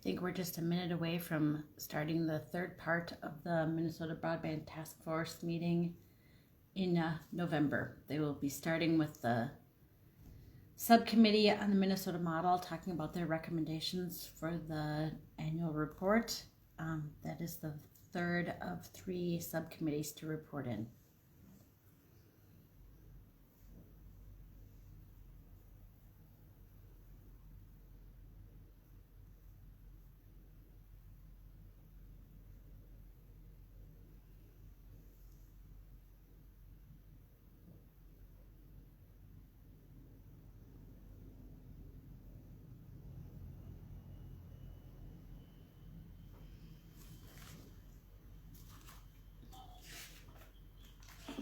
think we're just a minute away from starting the third part of the Minnesota Broadband Task Force meeting in November. They will be starting with the subcommittee on the Minnesota model, talking about their recommendations for the annual report. That is the third of 3 subcommittees to report in.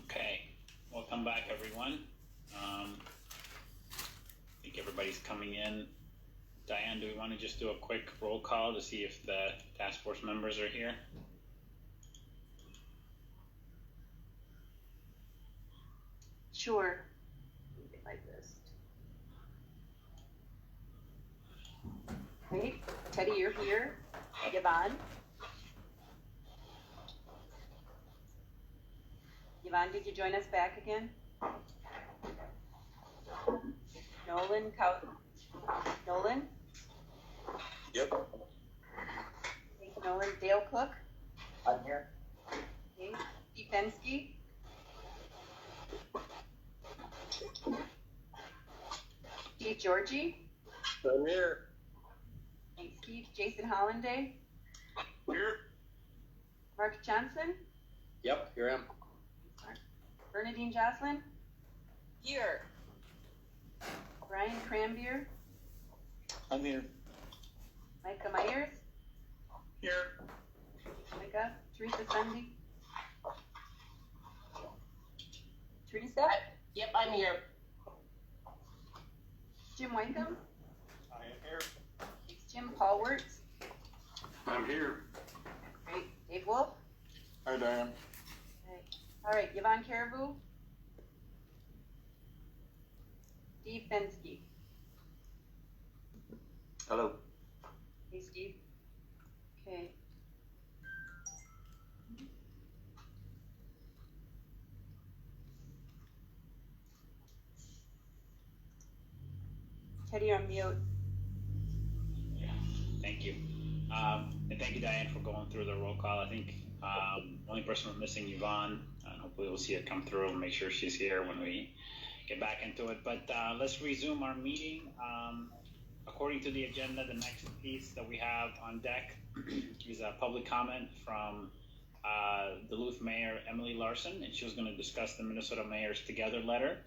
Okay, welcome back everyone. I think everybody's coming in. Diane, do we want to just do a quick roll call to see if the task force members are here? Sure. Get my list. Okay, Teddy, you're here. Yvonne? Yvonne, did you join us back again? Nolan? Nolan? Yep. Thank you, Nolan. Dale Cook? I'm here. Okay. Steve Fensky? Steve Georgie? I'm here. Thanks, Steve. Jason Hollanday? Here. Mark Johnson? Yep, here I am. Bernadine Jocelyn? Here. Brian Crambier? I'm here. Micah Myers? Here. Micah? Teresa Sunday? Teresa? Yep, I'm here. Jim Wyndham? I am here. Thanks, Jim. Paul Wirtz? I'm here. Great. Dave Wolf? Hi, Diane. All right, Yvonne Caribou? Steve Fensky? Hello. Hey, Steve. Okay. Teddy, you're on mute. Yeah, thank you. And thank you, Diane, for going through the roll call. I think only person we're missing, Yvonne, and hopefully we'll see her come through and make sure she's here when we get back into it. But let's resume our meeting. According to the agenda, the next piece that we have on deck is a public comment from Duluth Mayor Emily Larson, and she was going to discuss the Minnesota Mayors Together letter.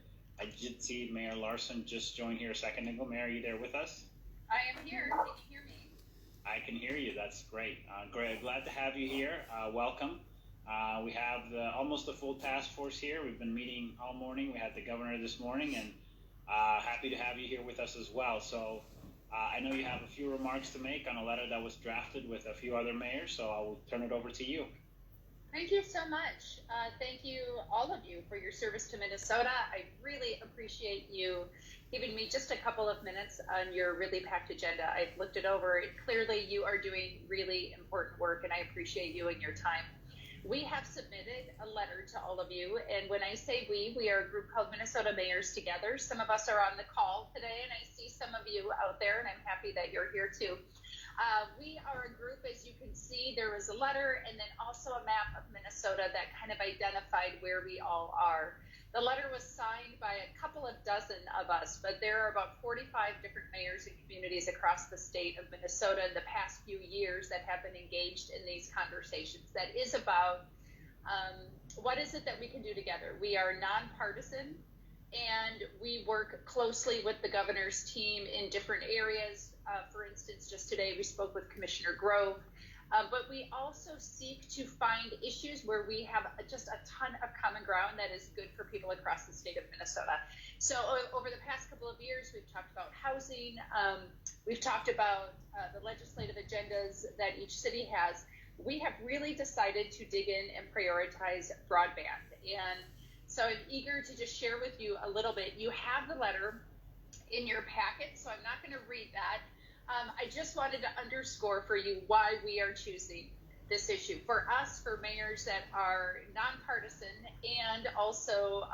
I did see Mayor Larson just join here a second ago. Mayor, are you there with us? I am here. Can you hear me? I can hear you. That's great. Great. Glad to have you here. Welcome. We have almost a full task force here. We've been meeting all morning. We had the governor this morning, and happy to have you here with us as well. So I know you have a few remarks to make on a letter that was drafted with a few other mayors, so I will turn it over to you. Thank you so much. Thank you, all of you, for your service to Minnesota. I really appreciate you giving me just a couple of minutes on your really packed agenda. I've looked it over. Clearly, you are doing really important work, and I appreciate you and your time. We have submitted a letter to all of you, and when I say we are a group called Minnesota Mayors Together. Some of us are on the call today, and I see some of you out there, and I'm happy that you're here too. We are a group, as you can see, there was a letter and then also a map of Minnesota that kind of identified where we all are. The letter was signed by a couple of dozen of us, but there are about 45 different mayors and communities across the state of Minnesota in the past few years that have been engaged in these conversations. That is about what is it that we can do together. We are nonpartisan, and we work closely with the governor's team in different areas. For instance, just today we spoke with Commissioner Grove, but we also seek to find issues where we have just a ton of common ground that is good for people across the state of Minnesota. So over the past couple of years, we've talked about housing, we've talked about the legislative agendas that each city has. We have really decided to dig in and prioritize broadband. And so I'm eager to just share with you a little bit. You have the letter in your packet, so I'm not going to read that. I just wanted to underscore for you why we are choosing this issue. For us, for mayors that are nonpartisan and also,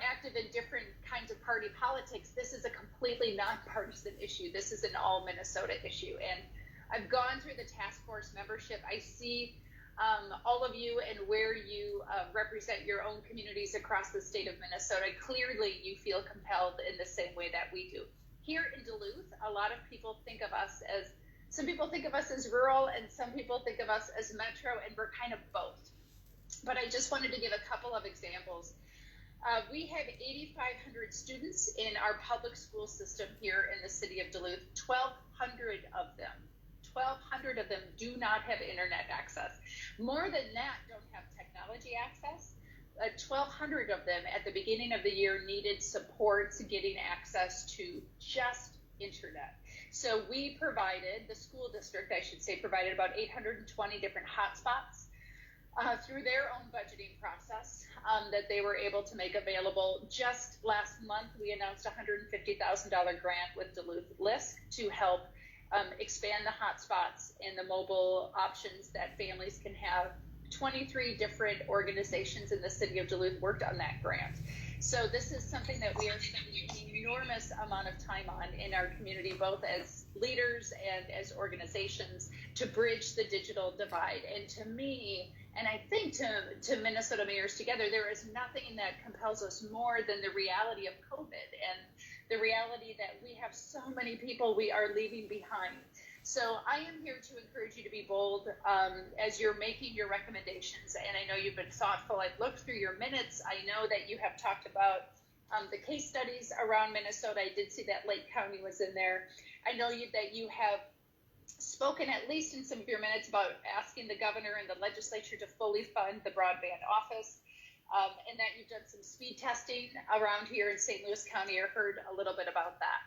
active in different kinds of party politics, this is a completely nonpartisan issue. This is an all Minnesota issue. And I've gone through the task force membership. I see all of you and where you represent your own communities across the state of Minnesota. Clearly, you feel compelled in the same way that we do. Here in Duluth, a lot of people think of us as, some people think of us as rural and some people think of us as metro, and we're kind of both. But I just wanted to give a couple of examples. We have 8,500 students in our public school system here in the city of Duluth. 1,200 of them do not have internet access. More than that don't have technology access. 1,200 of them at the beginning of the year needed support getting access to just internet. So we provided, the school district, I should say, provided about 820 different hotspots through their own budgeting process that they were able to make available. Just last month, we announced a $150,000 grant with Duluth LISC to help expand the hotspots and the mobile options that families can have. 23 different organizations in the city of Duluth worked on that grant. So this is something that we are spending an enormous amount of time on in our community, both as leaders and as organizations, to bridge the digital divide. And to me, and I think to Minnesota Mayors Together, there is nothing that compels us more than the reality of COVID and the reality that we have so many people we are leaving behind. So I am here to encourage you to be bold as you're making your recommendations. And I know you've been thoughtful. I've looked through your minutes. I know that you have talked about the case studies around Minnesota. I did see that Lake County was in there. I know that you have spoken, at least in some of your minutes, about asking the governor and the legislature to fully fund the broadband office, and that you've done some speed testing around here in St. Louis County. I heard a little bit about that.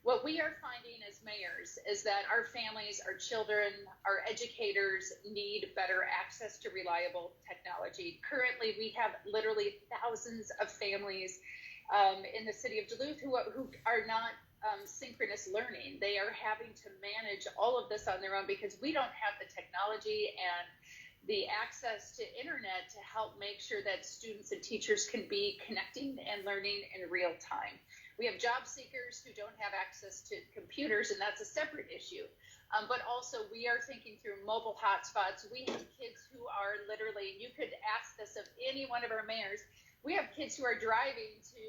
What we are finding as mayors is that our families, our children, our educators need better access to reliable technology. Currently, we have literally thousands of families in the city of Duluth who are not synchronous learning. They are having to manage all of this on their own because we don't have the technology and the access to internet to help make sure that students and teachers can be connecting and learning in real time. We have job seekers who don't have access to computers, and that's a separate issue. But also we are thinking through mobile hotspots. We have kids who are literally, you could ask this of any one of our mayors, we have kids who are driving to,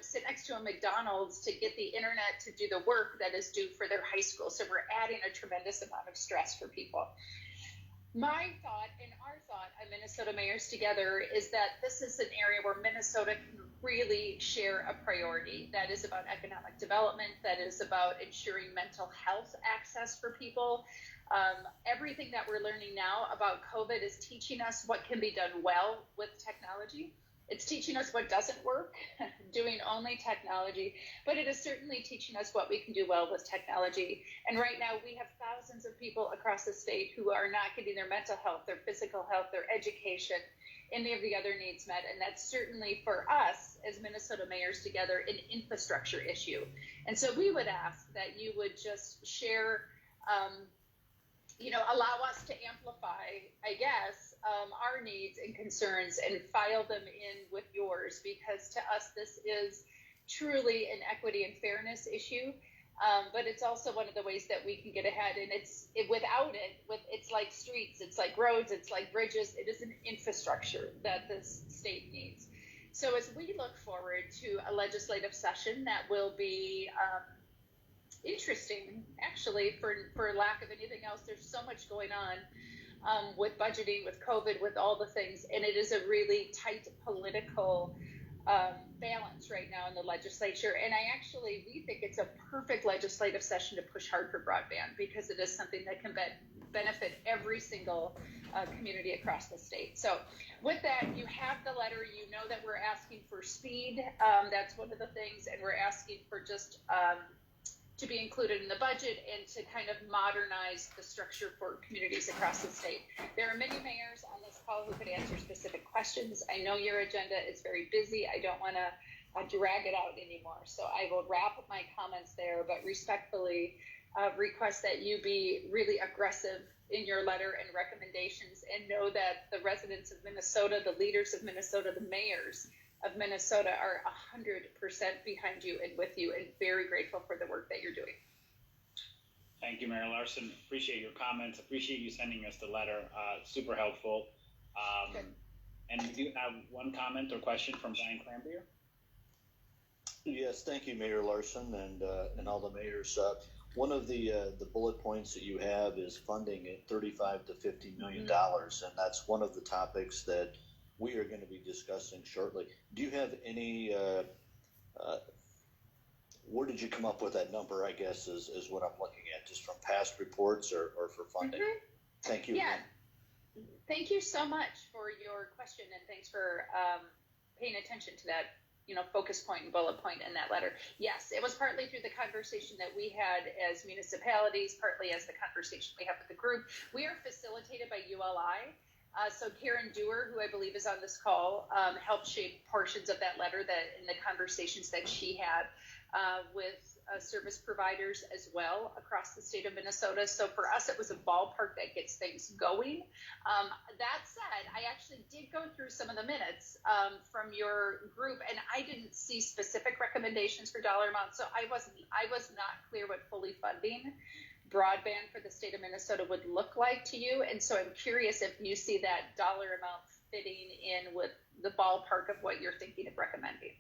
sit next to a McDonald's to get the internet to do the work that is due for their high school. So we're adding a tremendous amount of stress for people. My thought and our thought at Minnesota Mayors Together is that this is an area where Minnesota can really share a priority that is about economic development, that is about ensuring mental health access for people. Everything that we're learning now about COVID is teaching us what can be done well with technology. It's teaching us what doesn't work, doing only technology, but it is certainly teaching us what we can do well with technology. And right now we have thousands of people across the state who are not getting their mental health, their physical health, their education, any of the other needs met. And that's certainly for us as Minnesota Mayors Together an infrastructure issue. And so we would ask that you would just share, allow us to amplify, I guess, our needs and concerns and file them in with yours, because to us this is truly an equity and fairness issue, but it's also one of the ways that we can get ahead. And without it, it's like streets, it's like roads, it's like bridges. It is an infrastructure that this state needs. So as we look forward to a legislative session that will be interesting, actually, for lack of anything else, there's so much going on. With budgeting, with COVID, with all the things. And it is a really tight political balance right now in the legislature. And we think it's a perfect legislative session to push hard for broadband, because it is something that can benefit every single community across the state. So with that, you have the letter. You know that we're asking for speed. That's one of the things. And we're asking for just to be included in the budget and to kind of modernize the structure for communities across the state. There are many mayors on this call who could answer specific questions. I know your agenda is very busy. I don't want to drag it out anymore. So I will wrap up my comments there, but respectfully request that you be really aggressive in your letter and recommendations, and know that the residents of Minnesota, the leaders of Minnesota, the mayors of Minnesota are 100% behind you and with you, and very grateful for the work that you're doing. Thank you, Mayor Larson. Appreciate your comments. Appreciate you sending us the letter. Super helpful. And we do have one comment or question from Brian Clambier. Yes, thank you, Mayor Larson, and all the mayors. One of the bullet points that you have is funding at $35 to $50 million, and that's one of the topics that we are going to be discussing shortly. Do you have any? Where did you come up with that number? I guess is what I'm looking at, just from past reports or for funding. Thank you. Yeah. Thank you so much for your question, and thanks for paying attention to that, focus point and bullet point in that letter. Yes, it was partly through the conversation that we had as municipalities, partly as the conversation we have with the group. We are facilitated by ULI. So Karen Dewar, who I believe is on this call, helped shape portions of that letter that in the conversations that she had with service providers as well across the state of Minnesota. So for us, it was a ballpark that gets things going. That said, I actually did go through some of the minutes from your group, and I didn't see specific recommendations for dollar amounts. So I was not clear what fully funding broadband for the state of Minnesota would look like to you. And so I'm curious if you see that dollar amount fitting in with the ballpark of what you're thinking of recommending.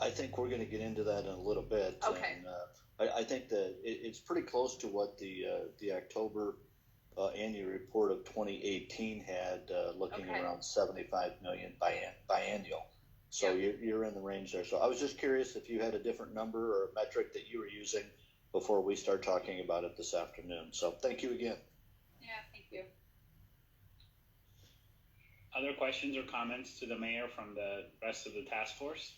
I think we're going to get into that in a little bit. Okay. And I think that it's pretty close to what the October annual report of 2018 had, looking around 75 million biannual. So you're in the range there. So I was just curious if you had a different number or a metric that you were using before we start talking about it this afternoon. So thank you again. Yeah, thank you. Other questions or comments to the mayor from the rest of the task force?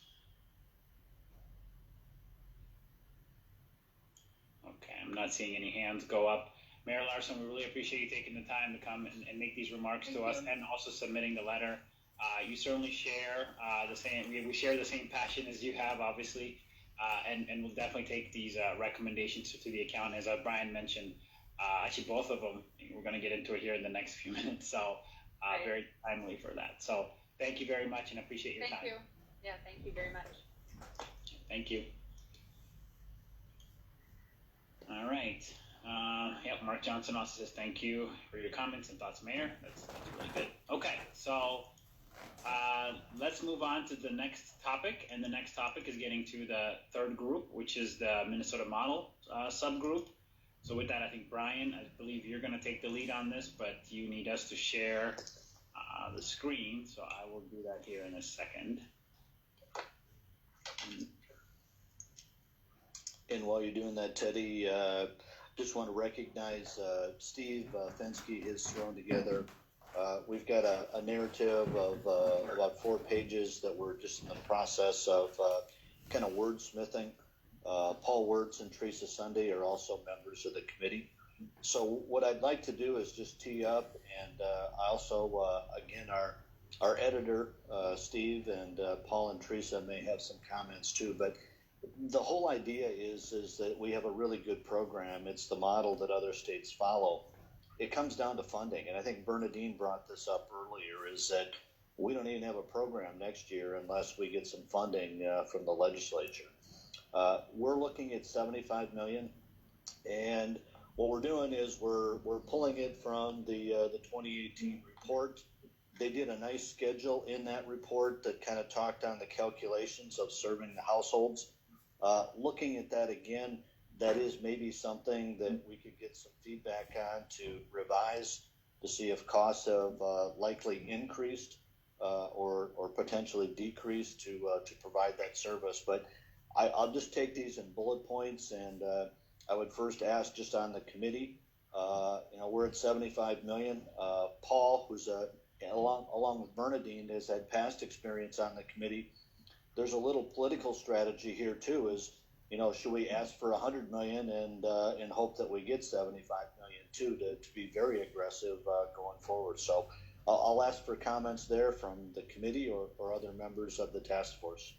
Okay, I'm not seeing any hands go up. Mayor Larson, we really appreciate you taking the time to come and make these remarks to us, and also submitting the letter. You certainly share the same. We share the same passion as you have, obviously, and we'll definitely take these recommendations to the account. As Brian mentioned, actually both of them, we're going to get into it here in the next few minutes. So very timely for that. So thank you very much, and appreciate your time. Thank you. Yeah, thank you very much. Thank you. All right. Mark Johnson also says thank you for your comments and thoughts, Mayor. That's really good. Okay, so let's move on to the next topic, and the next topic is getting to the third group, which is the Minnesota Model subgroup. So with that, I think, Brian, I believe you're going to take the lead on this, but you need us to share the screen, so I will do that here in a second. And while you're doing that, Teddy, just want to recognize Steve Fensky has thrown together. We've got a narrative of about 4 pages that we're just in the process of kind of wordsmithing. Paul Wirtz and Teresa Sunday are also members of the committee. So what I'd like to do is just tee up, and I also, again, our editor, Steve, and Paul and Teresa may have some comments too, but the whole idea is that we have a really good program. It's the model that other states follow. It comes down to funding, and I think Bernadine brought this up earlier, is that we don't even have a program next year unless we get some funding from the legislature. We're looking at $75 million, and what we're doing is we're pulling it from the 2018 report. They did a nice schedule in that report that kind of talked on the calculations of serving the households. Looking at that again, that is maybe something that we could get some feedback on to revise to see if costs have likely increased or potentially decreased to provide that service. But I'll just take these in bullet points, and I would first ask just on the committee. We're at 75 million. Paul, who's along with Bernadine, has had past experience on the committee. There's a little political strategy here too. Is should we ask for 100 million and hope that we get 75 million too to be very aggressive going forward? So I'll ask for comments there from the committee or other members of the task force.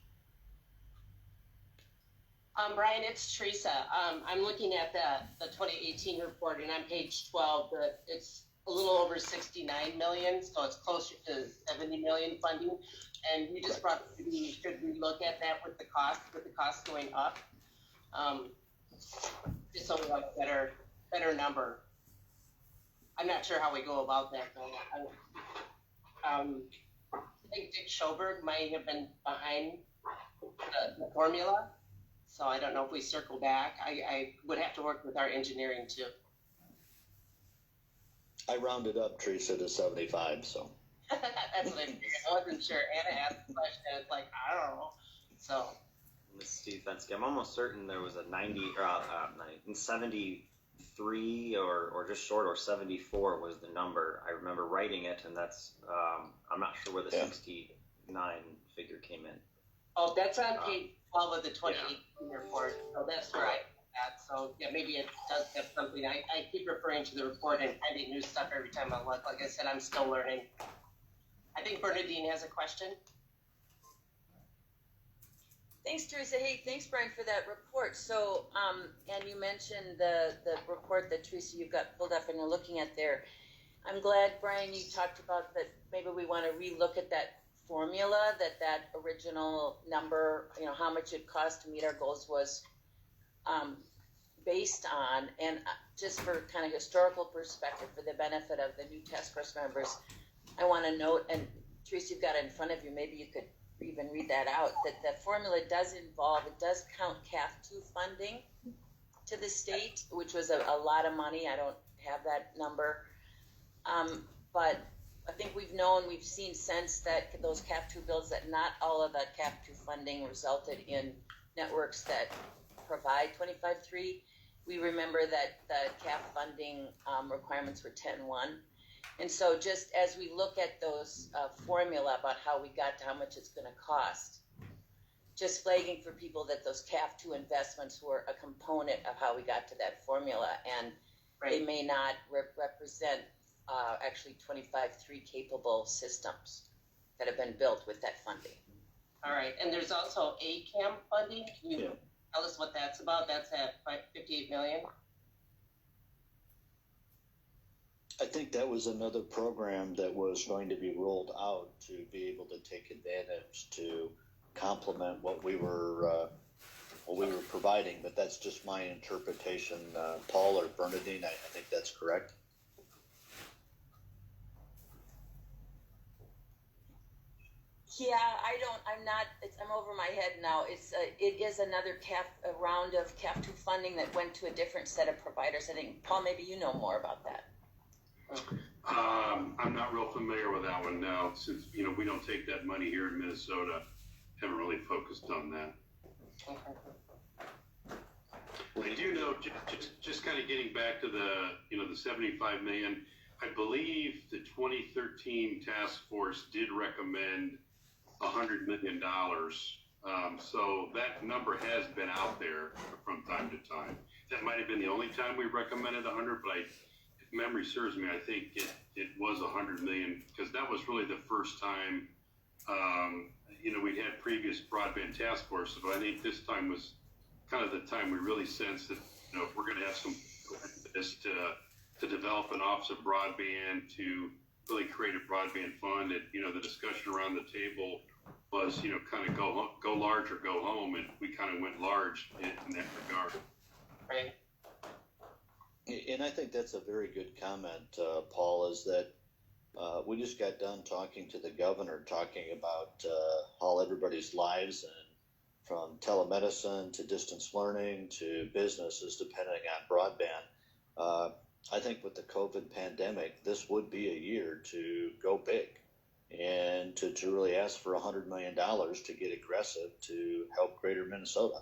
Brian, it's Teresa. I'm looking at the 2018 report, and on page 12, it's a little over 69 million, so it's closer to 70 million funding. And you just brought, should we look at that with the cost going up? Just so we have a better number. I'm not sure how we go about that, though. I think Dick Schoberg might have been behind the formula. So I don't know if we circle back. I would have to work with our engineering too. I rounded up Teresa to 75, so. That's what I figured. I wasn't sure. Anna asked the question. It's like, I don't know. So. This is Steve Fensky. I'm almost certain there was a 73 or just short, or 74 was the number. I remember writing it, and that's, I'm not sure where the 69 figure came in. Oh, that's on page 12 of the 2018 report. So that's where I at. So yeah, maybe it does have something. I keep referring to the report and finding new stuff every time I look. Like I said, I'm still learning. I think Bernadine has a question. Thanks, Teresa. Hey, thanks, Brian, for that report. So, and you mentioned the report that, Teresa, you've got pulled up and you're looking at there. I'm glad, Brian, you talked about that. Maybe we want to relook at that formula, that original number, how much it cost to meet our goals was based on. And just for kind of historical perspective, for the benefit of the new task force members, I want to note, and Teresa, you've got it in front of you, maybe you could even read that out, that the formula does count CAF2 funding to the state, which was a lot of money. I don't have that number. But I think we've seen since that those CAF2 builds that not all of the CAF2 funding resulted in networks that provide 25.3. We remember that the CAF funding requirements were 10.1. And so just as we look at those formula about how we got to how much it's going to cost, just flagging for people that those CAF2 investments were a component of how we got to that formula, and they may not represent actually 25.3 capable systems that have been built with that funding. All right, and there's also ACAM funding. Can you tell us what that's about? That's at 58 million. I think that was another program that was going to be rolled out to be able to take advantage to complement what we were providing, but that's just my interpretation. Paul or Bernadine, I think that's correct. Yeah, I'm over my head now. It is another a round of CAF2 funding that went to a different set of providers. I think, Paul, maybe you know more about that. I'm not real familiar with that one now, since we don't take that money here in Minnesota. Haven't really focused on that. I do know, just kind of getting back to the 75 million. I believe the 2013 task force did recommend $100 million. So that number has been out there from time to time. That might have been the only time we recommended 100, but if memory serves me, I think it was 100 million, because that was really the first time, we'd had previous broadband task forces, but I think this time was kind of the time we really sensed that, if we're going to have some this to develop an office of broadband, to really create a broadband fund, and, the discussion around the table was, kind of go large or go home, and we kind of went large in that regard. Right. And I think that's a very good comment, Paul, is that we just got done talking to the governor, talking about how everybody's lives, and from telemedicine to distance learning to businesses depending on broadband. I think with the COVID pandemic, this would be a year to go big and to really ask for $100 million to get aggressive to help Greater Minnesota.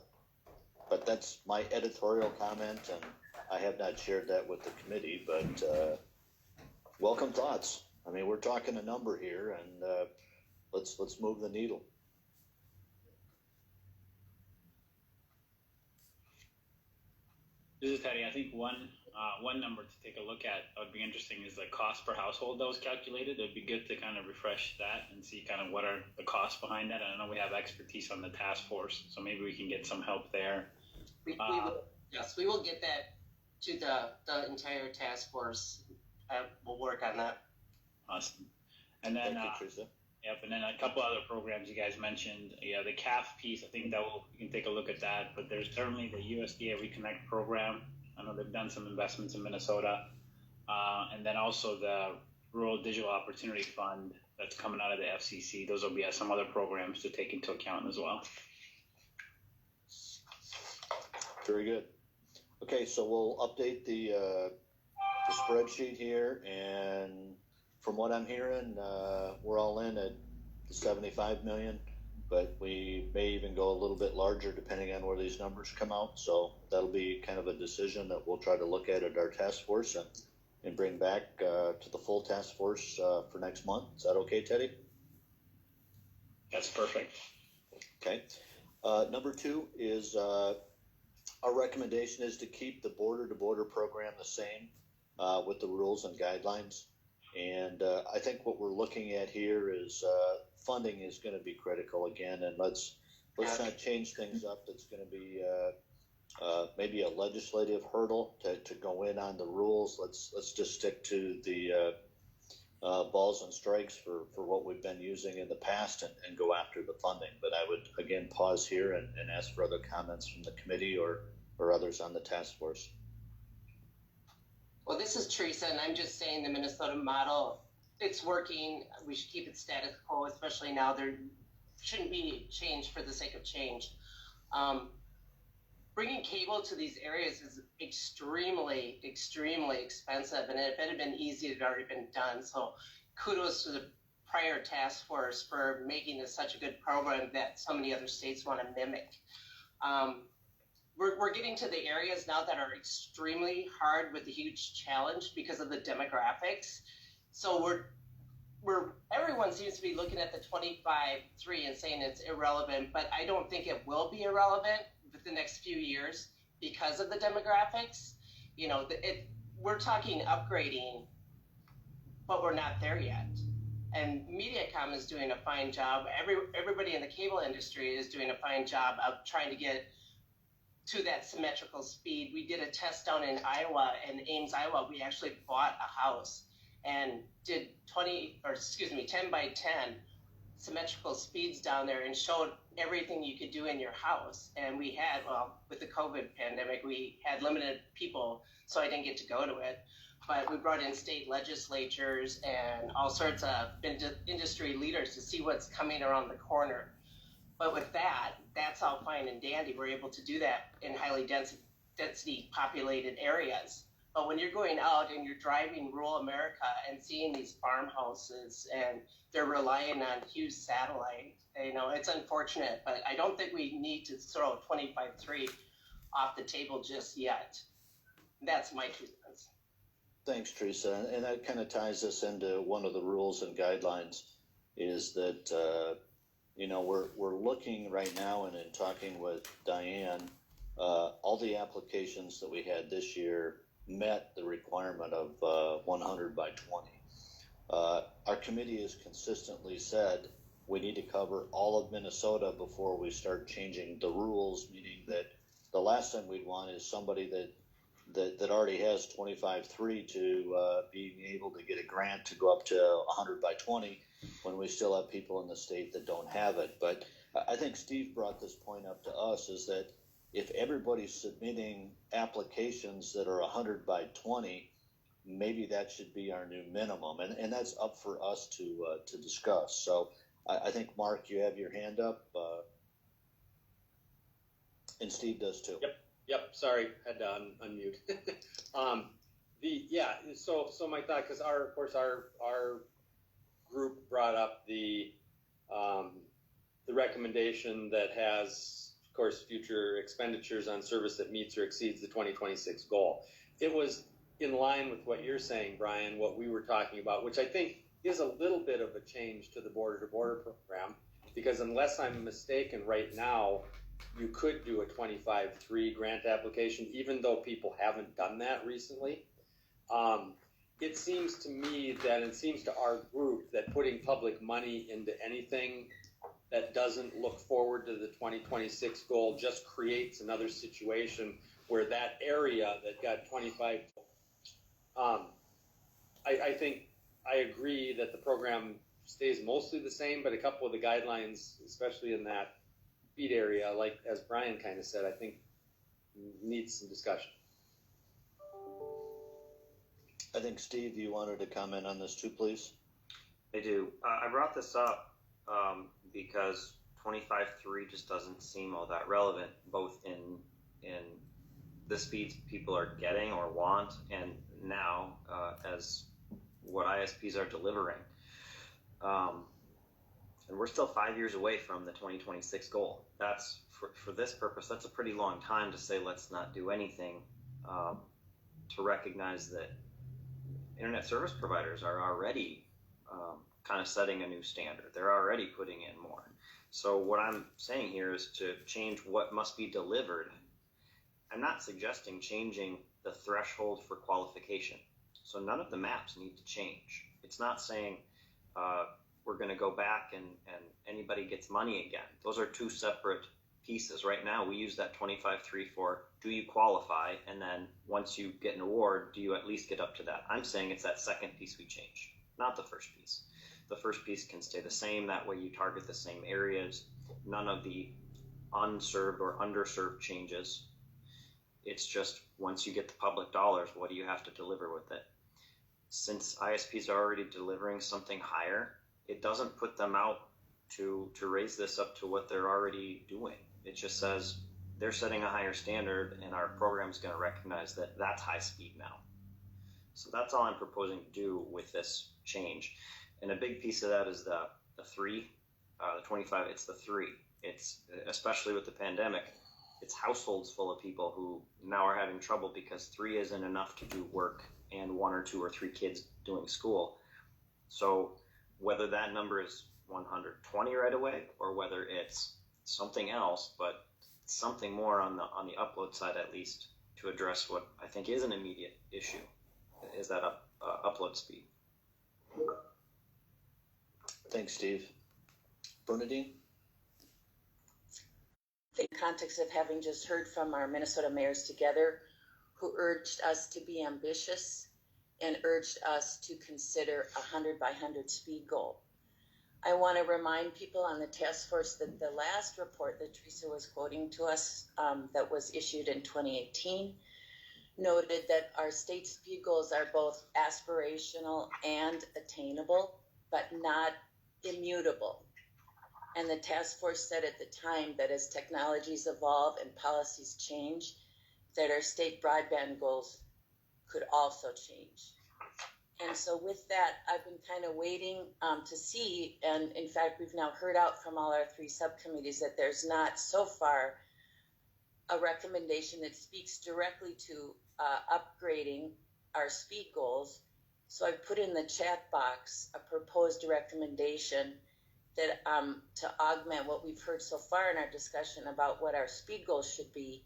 But that's my editorial comment, and I have not shared that with the committee, but welcome thoughts. I mean, we're talking a number here, and let's move the needle. This is Teddy. I think one number to take a look at that would be interesting is the cost per household that was calculated. It would be good to kind of refresh that and see kind of what are the costs behind that. I know we have expertise on the task force, so maybe we can get some help there. will, yes, we will get that to the entire task force. We'll work on that. Awesome. And then, Thank you, Teresa. yep, and then a couple other programs you guys mentioned. Yeah, the CAF piece, I think you can take a look at that, but there's certainly the USDA Reconnect program. I know they've done some investments in Minnesota. And then also the Rural Digital Opportunity Fund that's coming out of the FCC. Those will be some other programs to take into account as well. Very good. Okay, so we'll update the spreadsheet here, and from what I'm hearing, we're all in at the 75 million, but we may even go a little bit larger depending on where these numbers come out. So that'll be kind of a decision that we'll try to look at our task force and bring back to the full task force for next month. Is that okay, Teddy? That's perfect. Okay. Number 2 is our recommendation is to keep the border-to-border program the same with the rules and guidelines. And I think what we're looking at here is funding is going to be critical again, and let's not change things up. That's going to be maybe a legislative hurdle to go in on the rules. Let's just stick to the balls and strikes for what we've been using in the past and go after the funding. But I would again pause here and ask for other comments from the committee or others on the task force. Well, this is Teresa, and I'm just saying the Minnesota model, it's working. We should keep it status quo, especially now. There shouldn't be change for the sake of change. Bringing cable to these areas is extremely, extremely expensive, and if it had been easy, it had already been done. So kudos to the prior task force for making this such a good program that so many other states want to mimic. We're getting to the areas now that are extremely hard with a huge challenge because of the demographics. So everyone seems to be looking at the 25-3 and saying it's irrelevant, but I don't think it will be irrelevant with the next few years because of the demographics. You know, we're talking upgrading, but we're not there yet. And Mediacom is doing a fine job. Everybody in the cable industry is doing a fine job of trying to get to that symmetrical speed. We did a test down in Iowa, in Ames, Iowa. We actually bought a house and did 10 by 10 symmetrical speeds down there and showed everything you could do in your house. And we had, with the COVID pandemic, we had limited people, so I didn't get to go to it. But we brought in state legislatures and all sorts of industry leaders to see what's coming around the corner. But with that's all fine and dandy. We're able to do that in highly density populated areas. But when you're going out and you're driving rural America and seeing these farmhouses and they're relying on huge satellite, you know, it's unfortunate. But I don't think we need to throw 25-3 off the table just yet. That's my 2 cents. Thanks, Teresa. And that kind of ties us into one of the rules and guidelines is that, you know, we're looking right now and in talking with Diane, all the applications that we had this year met the requirement of 100 by 20. Our committee has consistently said we need to cover all of Minnesota before we start changing the rules, meaning that the last thing we'd want is somebody that already has 25-3 to being able to get a grant to go up to 100 by 20 when we still have people in the state that don't have it. But I think Steve brought this point up to us is that if everybody's submitting applications that are 100 by 20, maybe that should be our new minimum. And that's up for us to discuss. So I think, Mark, you have your hand up, and Steve does too. Yep. Sorry, had to unmute. So my thought, because our group brought up the recommendation that has, of course, future expenditures on service that meets or exceeds the 2026 goal. It was in line with what you're saying, Brian, what we were talking about, which I think is a little bit of a change to the border-to-border program, because unless I'm mistaken, right now, you could do a 25-3 grant application, even though people haven't done that recently. It seems to me that, it seems to our group, that putting public money into anything that doesn't look forward to the 2026 goal just creates another situation where that area that got 25. I think I agree that the program stays mostly the same, but a couple of the guidelines, especially in that feed area, like as Brian kind of said, I think needs some discussion. I think, Steve, you wanted to comment on this too, please? I do. I brought this up because 25.3 just doesn't seem all that relevant, both in the speeds people are getting or want, and now as what ISPs are delivering. And we're still 5 years away from the 2026 goal. That's for this purpose, that's a pretty long time to say let's not do anything, to recognize that internet service providers are already kind of setting a new standard. They're already putting in more. So what I'm saying here is to change what must be delivered. I'm not suggesting changing the threshold for qualification. So none of the maps need to change. It's not saying we're going to go back and anybody gets money again. Those are two separate pieces. Right now, we use that 25.3 for do you qualify, and then once you get an award, do you at least get up to that? I'm saying it's that second piece we change, not the first piece. The first piece can stay the same. That way you target the same areas. None of the unserved or underserved changes. It's just once you get the public dollars, what do you have to deliver with it? Since ISPs are already delivering something higher, it doesn't put them out to raise this up to what they're already doing. It just says they're setting a higher standard, and our program is going to recognize that that's high speed now. So that's all I'm proposing to do with this change. And a big piece of that is the 3, the 25, it's the 3. It's, especially with the pandemic, it's households full of people who now are having trouble because 3 isn't enough to do work and 1 or 2 or 3 kids doing school. So whether that number is 120 right away or whether it's something else, but something more on the upload side at least to address what I think is an immediate issue, is that upload speed. Thanks, Steve. Bernadine? In the context of having just heard from our Minnesota mayors together, who urged us to be ambitious and urged us to consider a 100 by 100 speed goal. I want to remind people on the task force that the last report that Teresa was quoting to us that was issued in 2018 noted that our state speed goals are both aspirational and attainable, but not immutable. And the task force said at the time that as technologies evolve and policies change, that our state broadband goals could also change. And so with that, I've been kind of waiting to see, and in fact, we've now heard out from all our 3 subcommittees that there's not so far a recommendation that speaks directly to upgrading our speed goals. So I put in the chat box a proposed recommendation that to augment what we've heard so far in our discussion about what our speed goals should be.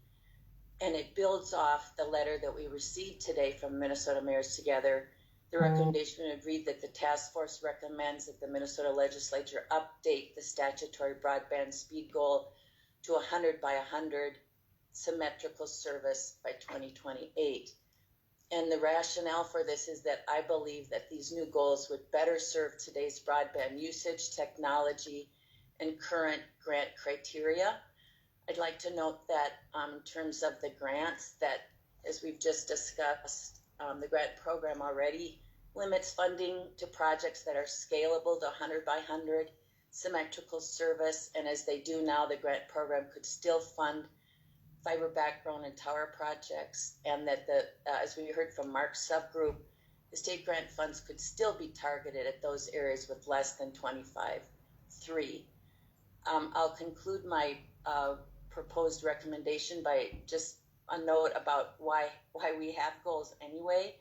And it builds off the letter that we received today from Minnesota Mayors Together. The recommendation would read that the task force recommends that the Minnesota legislature update the statutory broadband speed goal to 100 by 100 symmetrical service by 2028. And the rationale for this is that I believe that these new goals would better serve today's broadband usage, technology, and current grant criteria. I'd like to note that in terms of the grants, that as we've just discussed, the grant program already limits funding to projects that are scalable to 100 by 100 symmetrical service. And as they do now, the grant program could still fund fiber backbone and tower projects, and that as we heard from Mark's subgroup, the state grant funds could still be targeted at those areas with less than 25.3. I'll conclude my proposed recommendation by just a note about why we have goals anyway,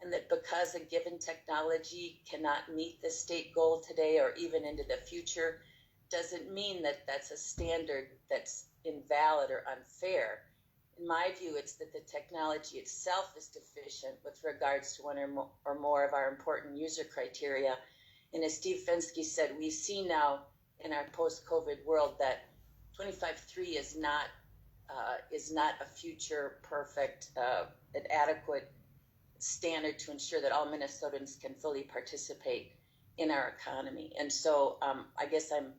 and that because a given technology cannot meet the state goal today or even into the future, doesn't mean that that's a standard that's invalid or unfair. In my view, it's that the technology itself is deficient with regards to one or more of our important user criteria. And as Steve Fensky said, we see now in our post-COVID world that 25.3 is not a future perfect, an adequate standard to ensure that all Minnesotans can fully participate in our economy. And so I guess I'm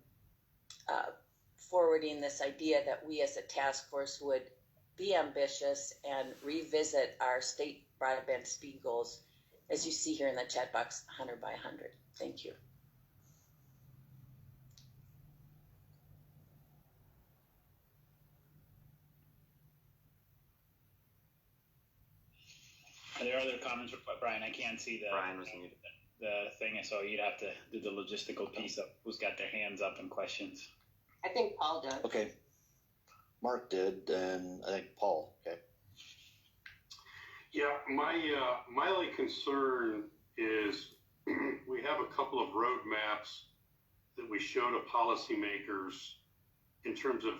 forwarding this idea that we as a task force would be ambitious and revisit our state broadband speed goals, as you see here in the chat box, 100 by 100. Thank you. Are there other comments, Brian? I can't see Brian was muted. the thing, so you'd have to do the logistical piece of who's got their hands up and questions. I think Paul does. Okay. Mark did, and I think Paul. Okay. Yeah, my only concern is we have a couple of roadmaps that we show to policymakers in terms of,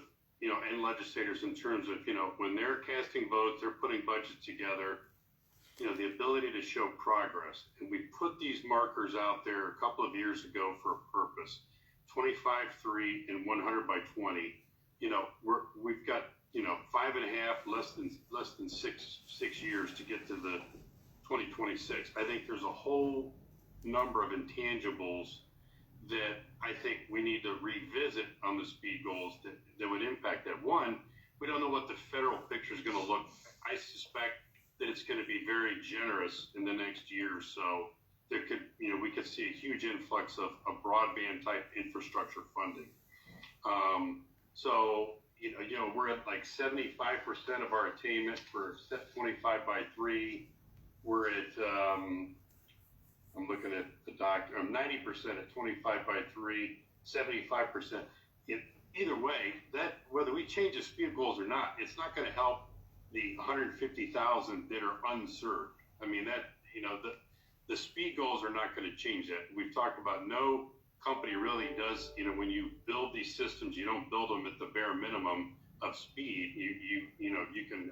and legislators in terms of, when they're casting votes, they're putting budgets together, the ability to show progress. And we put these markers out there a couple of years ago for a purpose. 25.3 and 100 by 20. We've got 5.5, less than six years to get to the 2026. I think there's a whole number of intangibles that I think we need to revisit on the speed goals that would impact that. One, we don't know what the federal picture is going to look. I suspect that it's going to be very generous in the next year or so. There could, we could see a huge influx of broadband type infrastructure funding. So, we're at like 75% of our attainment for 25 by 3. We're at, I'm looking at the doc, 90% at 25 by 3, 75%. Either way, that whether we change the speed goals or not, it's not going to help the 150,000 that are unserved. I mean, the speed goals are not going to change that. We've talked about no company really does, when you build these systems, you don't build them at the bare minimum of speed. You can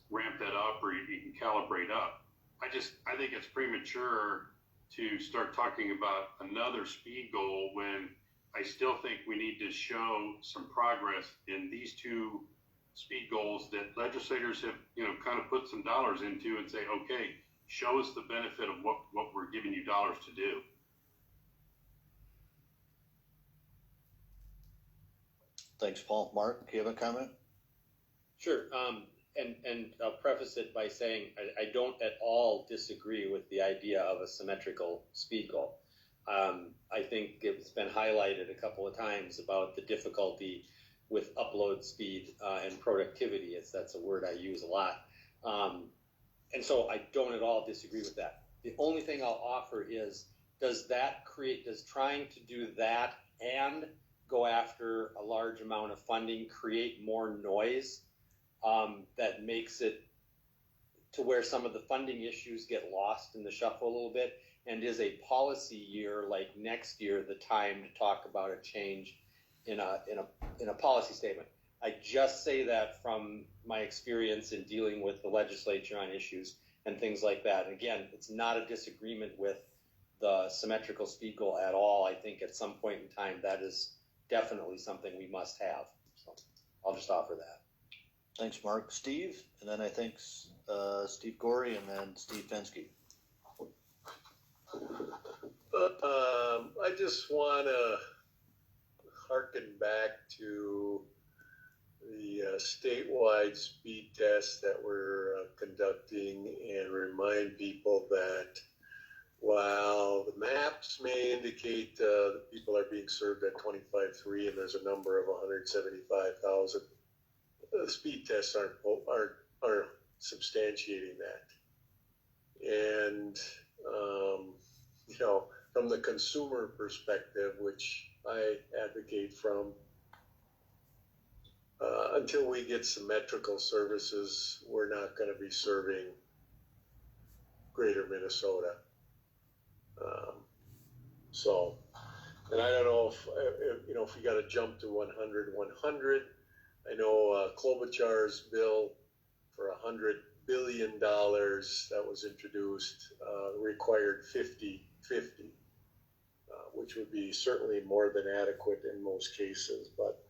ramp that up or you can calibrate up. I think it's premature to start talking about another speed goal when I still think we need to show some progress in these two speed goals that legislators have, kind of put some dollars into and say, okay, show us the benefit of what we're giving you dollars to do. Thanks, Paul. Mark, do you have a comment? Sure. And I'll preface it by saying I don't at all disagree with the idea of a symmetrical speed goal. I think it's been highlighted a couple of times about the difficulty with upload speed and productivity. That's a word I use a lot. And so I don't at all disagree with that. The only thing I'll offer is, does trying to do that and go after a large amount of funding create more noise that makes it to where some of the funding issues get lost in the shuffle a little bit? And is a policy year like next year the time to talk about a change in a policy statement? I just say that from my experience in dealing with the legislature on issues and things like that. And again, it's not a disagreement with the symmetrical speed goal at all. I think at some point in time that is definitely something we must have. So I'll just offer that. Thanks, Mark. Steve, and then I think Steve Gorey, and then Steve Fensky. I just want to harken back to the statewide speed test that we're conducting and remind people that while the maps may indicate that people are being served at 25.3 and there's a number of 175,000, the speed tests aren't substantiating that. And from the consumer perspective, which I advocate from, until we get symmetrical services, we're not going to be serving greater Minnesota. And I don't know if we got to jump to 100. I know Klobuchar's bill for $100 billion that was introduced required 50-50. which would be certainly more than adequate in most cases. But,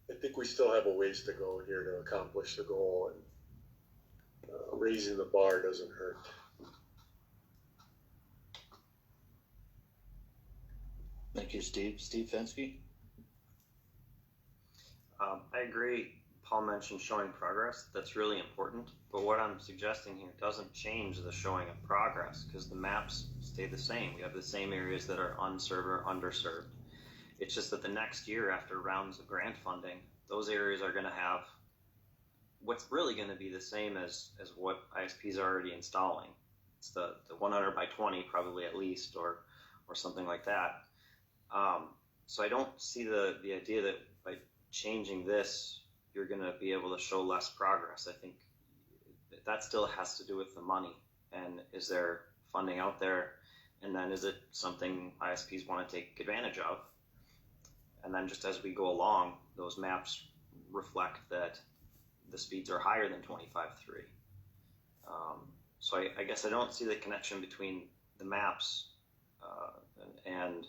I think we still have a ways to go here to accomplish the goal, and raising the bar doesn't hurt. Thank you, Steve. Steve Fensky? I agree. Paul mentioned showing progress. That's really important. But what I'm suggesting here doesn't change the showing of progress because the maps stay the same. We have the same areas that are unserved or underserved. It's just that the next year, after rounds of grant funding, those areas are going to have what's really going to be the same as what ISPs are already installing. It's the 100 by 20 probably at least, or something like that. So I don't see the idea that by changing this, you're going to be able to show less progress. I think that still has to do with the money. And is there funding out there? And then is it something ISPs want to take advantage of? And then just as we go along, those maps reflect that the speeds are higher than 25.3. So I guess I don't see the connection between the maps and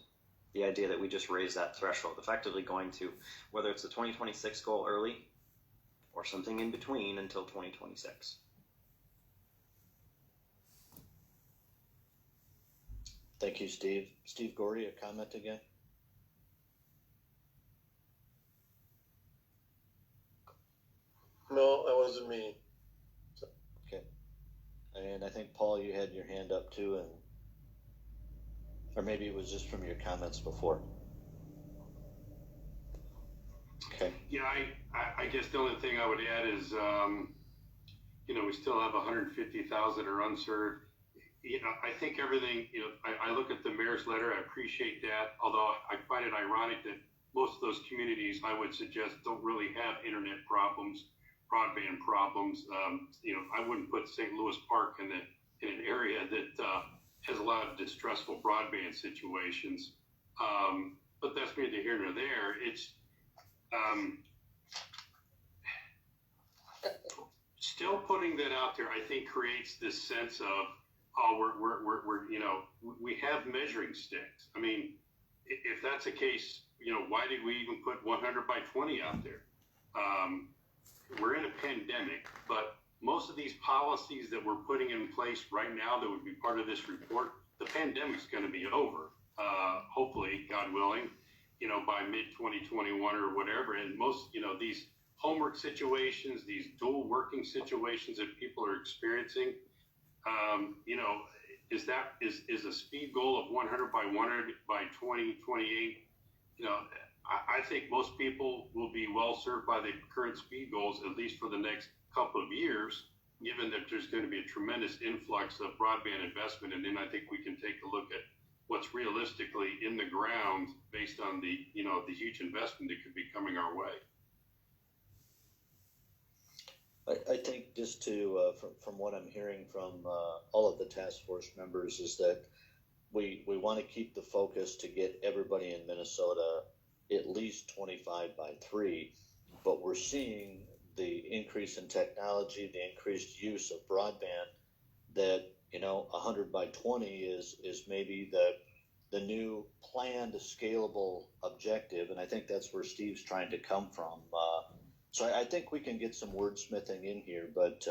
the idea that we just raise that threshold, effectively going to whether it's the 2026 goal early or something in between until 2026. Thank you, Steve. Steve Gordy, a comment again? No, that wasn't me. Okay. And I think, Paul, you had your hand up too, or maybe it was just from your comments before. Okay. Yeah, I guess the only thing I would add is, we still have 150,000 are unserved. I think everything, I look at the mayor's letter, I appreciate that, although I find it ironic that most of those communities, I would suggest, don't really have internet problems, broadband problems. I wouldn't put St. Louis Park in an area that has a lot of distressful broadband situations. But that's neither here nor there. It's still putting that out there, I think, creates this sense of, we have measuring sticks. I mean, if that's the case, why did we even put 100 by 20 out there? We're in a pandemic, but most of these policies that we're putting in place right now that would be part of this report, the pandemic's going to be over, hopefully, God willing, by mid-2021 or whatever. And most, these homework situations, these dual working situations that people are experiencing, is a speed goal of 100 by 100 by 2028. I think most people will be well served by the current speed goals, at least for the next couple of years, given that there's going to be a tremendous influx of broadband investment. And then I think we can take a look at what's realistically in the ground based on the huge investment that could be coming our way. I think just to, from what I'm hearing from all of the task force members is that we want to keep the focus to get everybody in Minnesota at least 25 by 3, but we're seeing the increase in technology, the increased use of broadband, that 100 by 20 is maybe the new planned scalable objective, and I think that's where Steve's trying to come from. So I think we can get some wordsmithing in here, but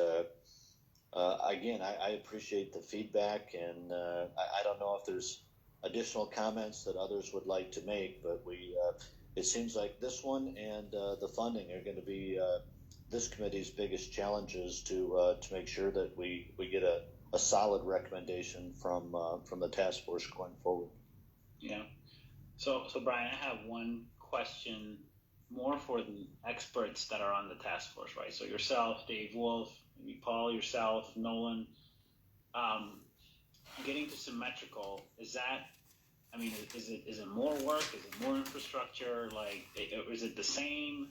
again, I appreciate the feedback, and I don't know if there's additional comments that others would like to make, but it seems like this one and the funding are going to be this committee's biggest challenges to make sure that we get a solid recommendation from the task force going forward. Yeah. So Brian, I have one question more for the experts that are on the task force, right? So yourself, Dave Wolf, maybe Paul, yourself, Nolan. Getting to symmetrical, is it more work? Is it more infrastructure? Like, is it the same?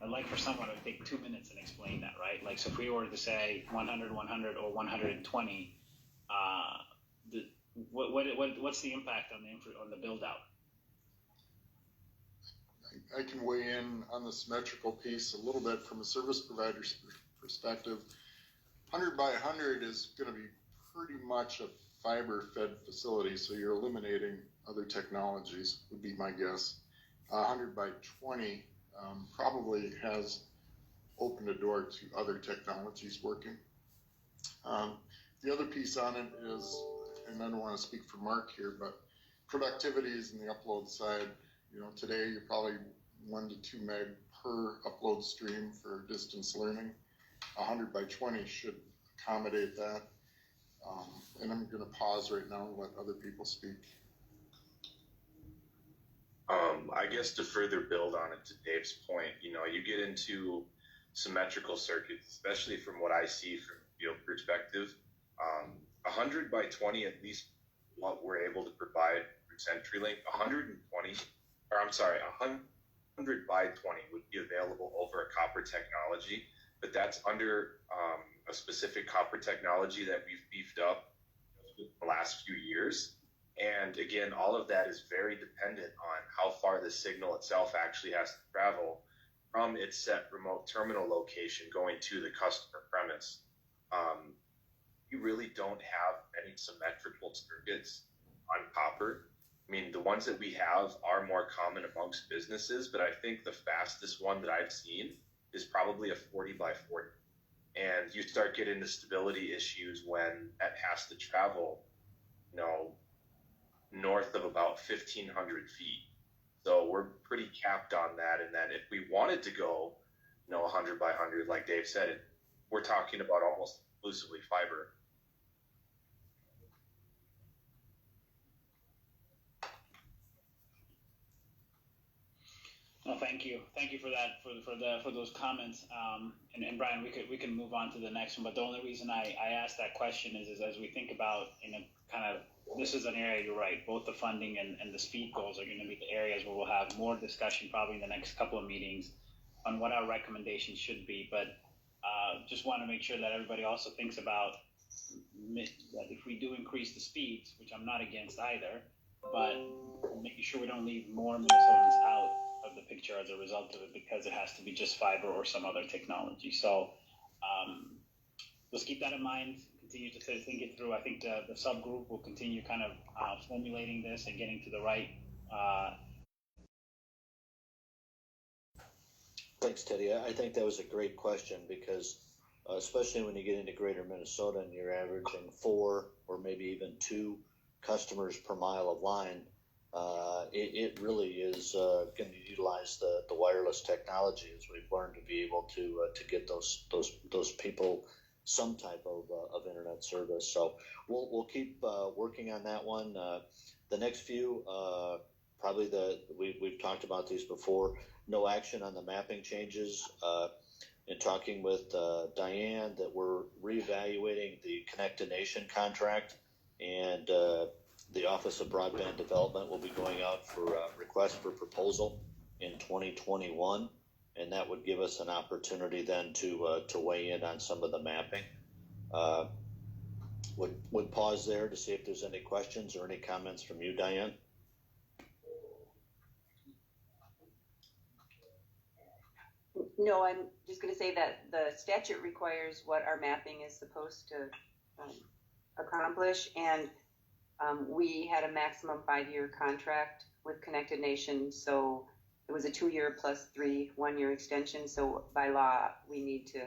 I'd like for someone to take 2 minutes and explain that, right? Like, so if we were to say 100, 100, or 120, what's the impact on the build out? I can weigh in on the symmetrical piece a little bit from a service provider's perspective. 100 by 100 is going to be pretty much a fiber-fed facility, so you're eliminating other technologies, would be my guess. 100 by 20 probably has opened a door to other technologies working. The other piece on it is, and I don't want to speak for Mark here, but productivity is in the upload side. You know, today you're probably 1 to 2 meg per upload stream for distance learning. 100 by 20 should accommodate that. And I'm going to pause right now and let other people speak. I guess to further build on it, to Dave's point, you know, you get into symmetrical circuits, especially from what I see from field perspective. 100 by 20, at least what we're able to provide through CenturyLink, 100 by 20 would be available over a copper technology, but that's under a specific copper technology that we've beefed up the last few years. And again, all of that is very dependent on how far the signal itself actually has to travel from its set remote terminal location going to the customer premise. You really don't have any symmetrical circuits on copper. I mean, the ones that we have are more common amongst businesses, but I think the fastest one that I've seen is probably a 40 by 40. And you start getting the stability issues when that has to travel, you know, north of about 1,500 feet. So we're pretty capped on that. And then if we wanted to go, you know, 100 by 100, like Dave said, we're talking about almost exclusively fiber. No, thank you for that, for those comments. And Brian, we can move on to the next one. But the only reason I asked that question is as we think about, you know, kind of, this is an area, you're right, both the funding and the speed goals are going to be the areas where we'll have more discussion probably in the next couple of meetings on what our recommendations should be. But just want to make sure that everybody also thinks about that if we do increase the speeds, which I'm not against either, but making sure we don't leave more Minnesotans out of the picture as a result of it because it has to be just fiber or some other technology. So let's keep that in mind. Continue to think it through. I think the subgroup will continue kind of formulating this and getting to the right. Thanks, Teddy. I think that was a great question because especially when you get into greater Minnesota and you're averaging 4 or maybe even 2 customers per mile of line, it really is going to utilize the wireless technology as we've learned to be able to get those people some type of internet service. So we'll keep working on that one. The next few, probably we've talked about these before. No action on the mapping changes. In talking with Diane, that we're reevaluating the Connect a Nation contract, and the Office of Broadband Development will be going out for a request for proposal in 2021, and that would give us an opportunity then to weigh in on some of the mapping. Would pause there to see if there's any questions or any comments from you, Diane. No, I'm just going to say that the statute requires what our mapping is supposed to accomplish, and we had a maximum 5-year contract with Connected Nation, so it was a 2-year plus 3 1-year extension. So by law, we need to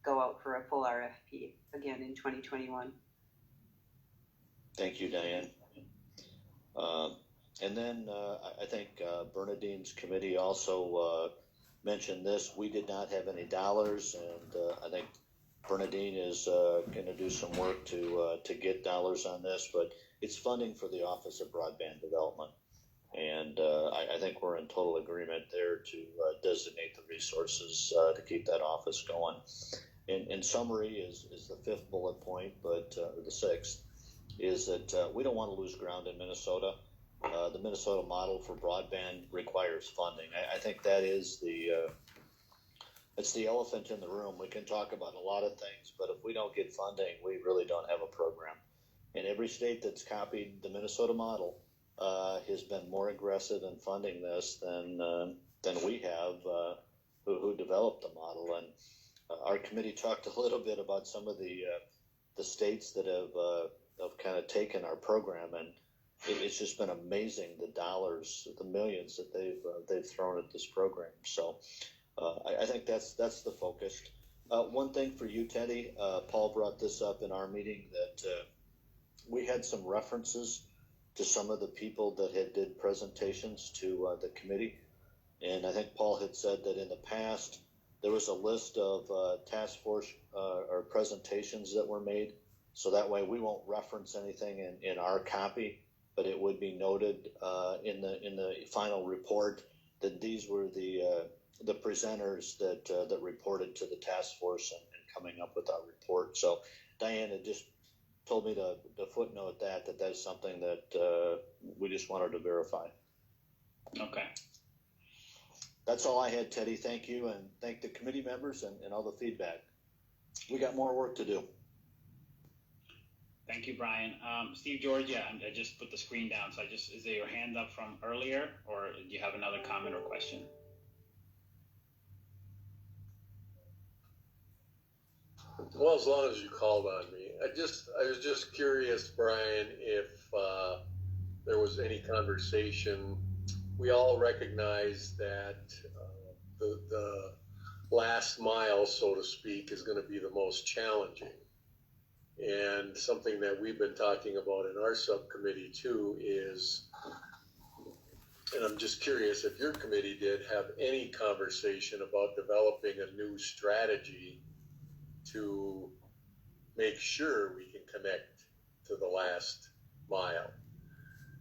go out for a full RFP again in 2021. Thank you, Diane. And then I think Bernadine's committee also mentioned this. We did not have any dollars, and I think Bernadine is going to do some work to get dollars on this, but it's funding for the Office of Broadband Development. And I think we're in total agreement there to designate the resources to keep that office going. In summary is the 5th bullet point, but or the 6th, is that we don't want to lose ground in Minnesota. The Minnesota model for broadband requires funding. I think that is it's the elephant in the room. We can talk about a lot of things, but if we don't get funding, we really don't have a program. And every state that's copied the Minnesota model has been more aggressive in funding this than we have, who developed the model. And our committee talked a little bit about some of the states that have kind of taken our program, and it's just been amazing the dollars, the millions that they've thrown at this program. So I think that's the focus. One thing for you, Teddy, Paul brought this up in our meeting that we had some references to some of the people that had did presentations to the committee, and I think Paul had said that in the past there was a list of task force or presentations that were made, so that way we won't reference anything in our copy, but it would be noted in the final report that these were the presenters that reported to the task force and coming up with our report. So Diane had just told me to footnote that's something that we just wanted to verify. Okay. That's all I had, Teddy. Thank you, and thank the committee members and all the feedback. We got more work to do. Thank you, Brian. Steve Georgia, I just put the screen down, so is there your hand up from earlier, or do you have another comment or question? Well, as long as you called on me. I was just curious, Brian, if there was any conversation. We all recognize that the last mile, so to speak, is going to be the most challenging. And something that we've been talking about in our subcommittee too is, and I'm just curious if your committee did have any conversation about developing a new strategy to make sure we can connect to the last mile,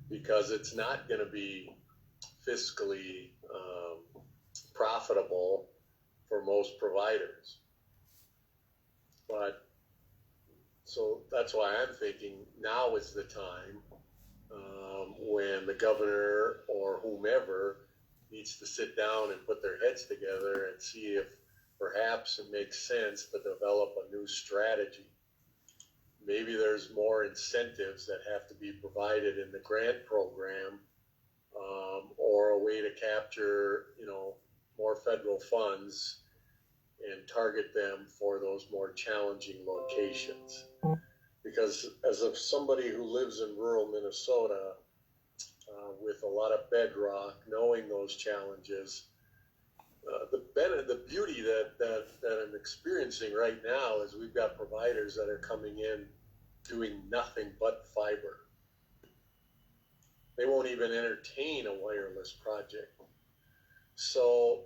because it's not going to be fiscally profitable for most providers. But so that's why I'm thinking now is the time when the governor or whomever needs to sit down and put their heads together and see if perhaps it makes sense to develop a new strategy. Maybe there's more incentives that have to be provided in the grant program, or a way to capture, more federal funds and target them for those more challenging locations. Because as of somebody who lives in rural Minnesota, with a lot of bedrock, knowing those challenges, the beauty that I'm experiencing right now is we've got providers that are coming in doing nothing but fiber. They won't even entertain a wireless project. So,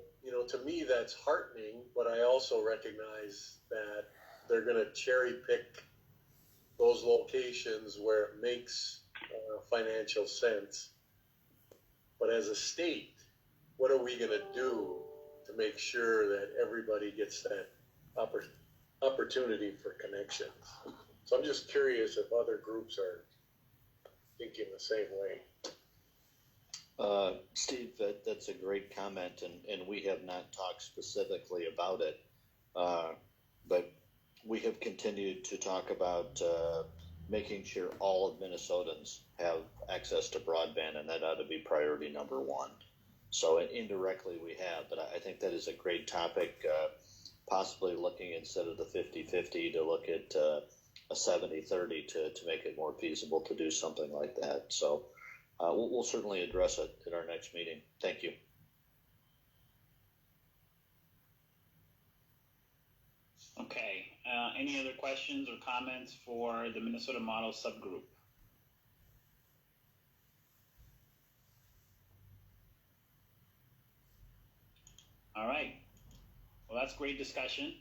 to me that's heartening, but I also recognize that they're going to cherry pick those locations where it makes financial sense. But as a state, what are we going to do to make sure that everybody gets that opportunity for connections? So I'm just curious if other groups are thinking the same way. Steve, that's a great comment, and we have not talked specifically about it, but we have continued to talk about making sure all of Minnesotans have access to broadband, and that ought to be priority number one. So indirectly we have, but I think that is a great topic, possibly looking instead of the 50-50 to look at a 70-30 to make it more feasible to do something like that. So we'll certainly address it at our next meeting. Thank you. Okay. Any other questions or comments for the Minnesota Model subgroup? All right. Well, that's great discussion.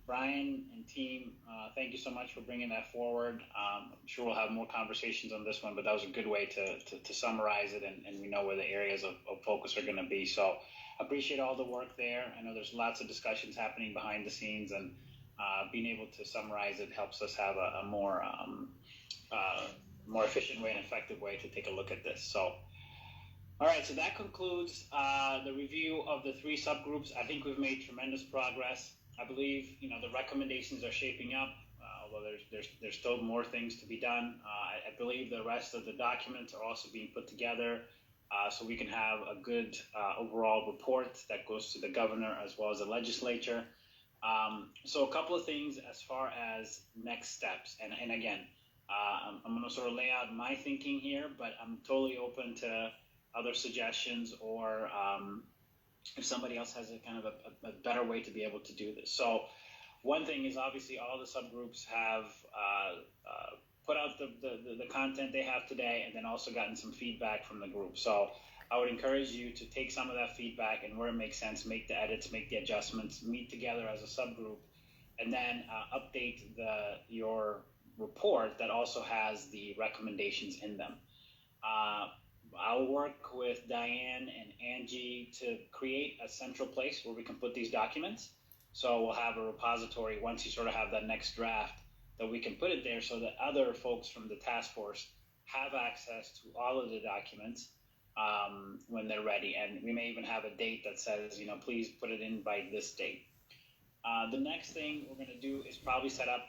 Brian and team, thank you so much for bringing that forward. I'm sure we'll have more conversations on this one, but that was a good way to summarize it, and we know where the areas of focus are going to be. So appreciate all the work there. I know there's lots of discussions happening behind the scenes, and being able to summarize it helps us have a more efficient way and effective way to take a look at this. So. All right, so that concludes the review of the three subgroups. I think we've made tremendous progress. I believe the recommendations are shaping up, although there's still more things to be done. I believe the rest of the documents are also being put together, so we can have a good overall report that goes to the governor as well as the legislature. So a couple of things as far as next steps, and again, I'm going to sort of lay out my thinking here, but I'm totally open to other suggestions or if somebody else has a kind of a better way to be able to do this. So one thing is obviously all the subgroups have put out the content they have today and then also gotten some feedback from the group. So I would encourage you to take some of that feedback and where it makes sense, make the edits, make the adjustments, meet together as a subgroup, and then update your report that also has the recommendations in them. I'll work with Diane and Angie to create a central place where we can put these documents. So we'll have a repository once you sort of have that next draft that we can put it there so that other folks from the task force have access to all of the documents when they're ready. And we may even have a date that says, please put it in by this date. The next thing we're going to do is probably set up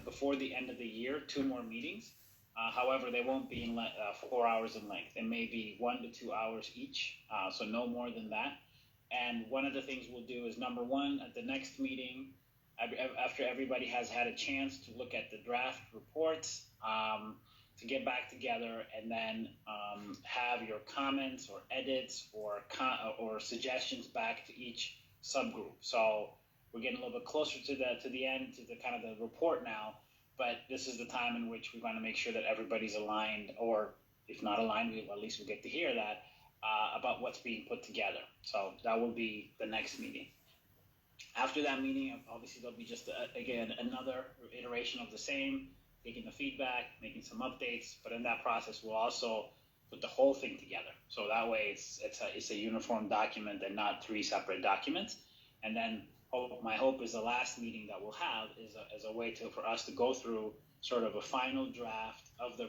before the end of the year 2 more meetings. However, they won't be in 4 hours in length. They may be 1 to 2 hours each, so no more than that. And one of the things we'll do is, number one, at the next meeting, after everybody has had a chance to look at the draft reports, to get back together and then have your comments or edits or suggestions back to each subgroup. So we're getting a little bit closer to the end, to the kind of the report now, but this is the time in which we want to make sure that everybody's aligned, or if not aligned, at least we'll get to hear that about what's being put together. So that will be the next meeting. After that meeting, obviously there'll be just again another iteration of the same, taking the feedback, making some updates, but in that process we'll also put the whole thing together. So that way it's a uniform document and not 3 separate documents. And then my hope is the last meeting that we'll have is a way for us to go through sort of a final draft of the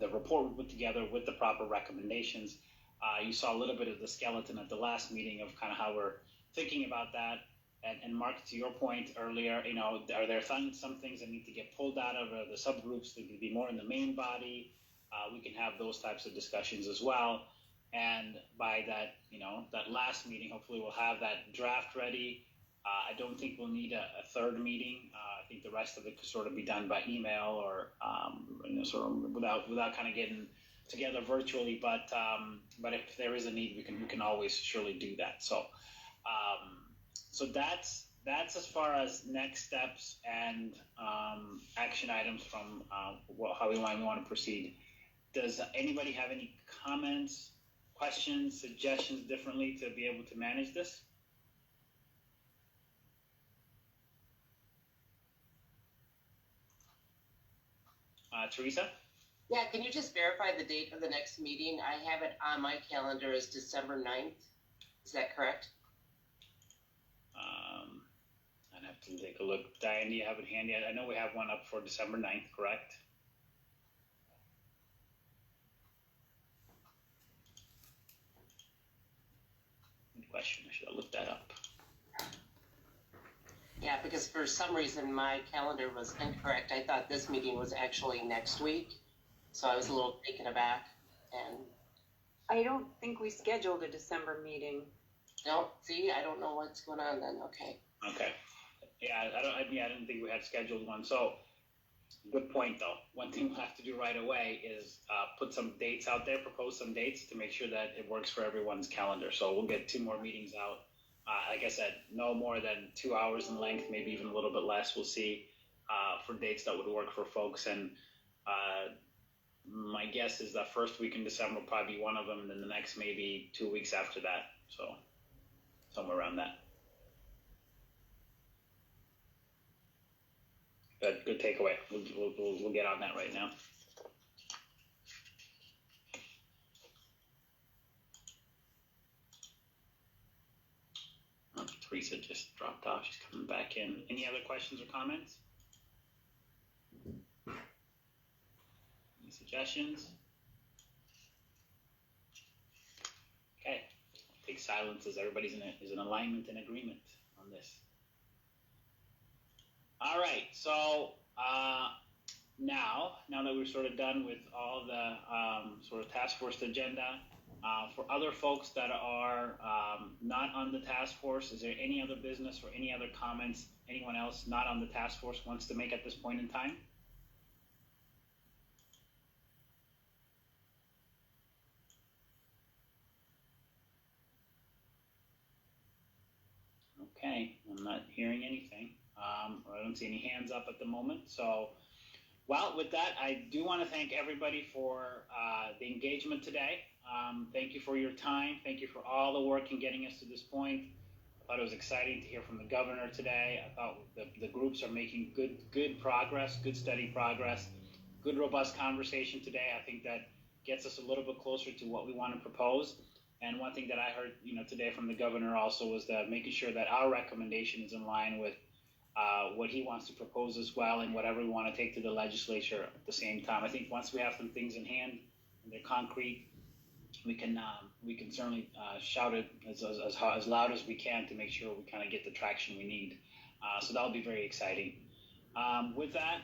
report we put together with the proper recommendations. You saw a little bit of the skeleton at the last meeting of kind of how we're thinking about that. And Mark, to your point earlier, are there some things that need to get pulled out of the subgroups that could be more in the main body? We can have those types of discussions as well. And by that, that last meeting, hopefully we'll have that draft ready. I don't think we'll need a third meeting. I think the rest of it could sort of be done by email or sort of without kind of getting together virtually. But if there is a need, we can always surely do that. So that's as far as next steps and action items from how we want to proceed. Does anybody have any comments, questions, suggestions differently to be able to manage this? Teresa? Yeah, can you just verify the date of the next meeting? I have it on my calendar as December 9th. Is that correct? I'd have to take a look. Diane, do you have it handy? I know we have one up for December 9th, correct? Good question. I should have looked that up. Yeah, because for some reason my calendar was incorrect. I thought this meeting was actually next week, so I was a little taken aback. And I don't think we scheduled a December meeting. I don't know what's going on then. Okay. Okay. Yeah, I didn't think we had scheduled one. So, good point though. One thing we'll have to do right away is put some dates out there, propose some dates to make sure that it works for everyone's calendar. So we'll get 2 more meetings out. Like I said, no more than 2 hours in length, maybe even a little bit less. We'll see for dates that would work for folks. And my guess is that first week in December will probably be one of them, and then the next maybe 2 weeks after that. So somewhere around that. Good takeaway. We'll get on that right now. Oh, Teresa just dropped off. She's coming back in. Any other questions or comments? Any suggestions? Okay. I'll take silence as everybody's in alignment and agreement on this. All right, so now that we're sort of done with all the sort of task force agenda, for other folks that are not not on the task force? Is there any other business or any other comments anyone else not on the task force wants to make at this point in time? Okay, I'm not hearing anything. I don't see any hands up at the moment. So, well, with that, I do want to thank everybody for the engagement today. Thank you for your time. Thank you for all the work in getting us to this point. I thought it was exciting to hear from the governor today. I thought the groups are making good progress, good steady progress, good robust conversation today. I think that gets us a little bit closer to what we want to propose. And one thing that I heard, today from the governor also was that making sure that our recommendation is in line with what he wants to propose as well, and whatever we want to take to the legislature at the same time. I think once we have some things in hand and they're concrete, we can certainly shout it as loud as we can to make sure we kind of get the traction we need. So that'll be very exciting. With that,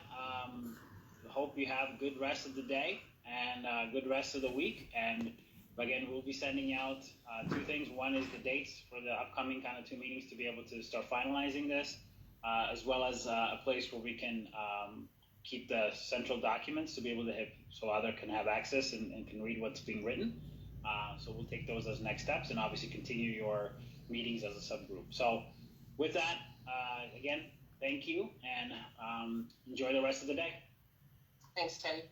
hope you have a good rest of the day and a good rest of the week. And again, we'll be sending out two things. One is the dates for the upcoming kind of two meetings to be able to start finalizing this, as well as a place where we can keep the central documents to be able to have, so other can have access and can read what's being written. So we'll take those as next steps, and obviously continue your meetings as a subgroup. So with that, again, thank you, and enjoy the rest of the day. Thanks, Teddy.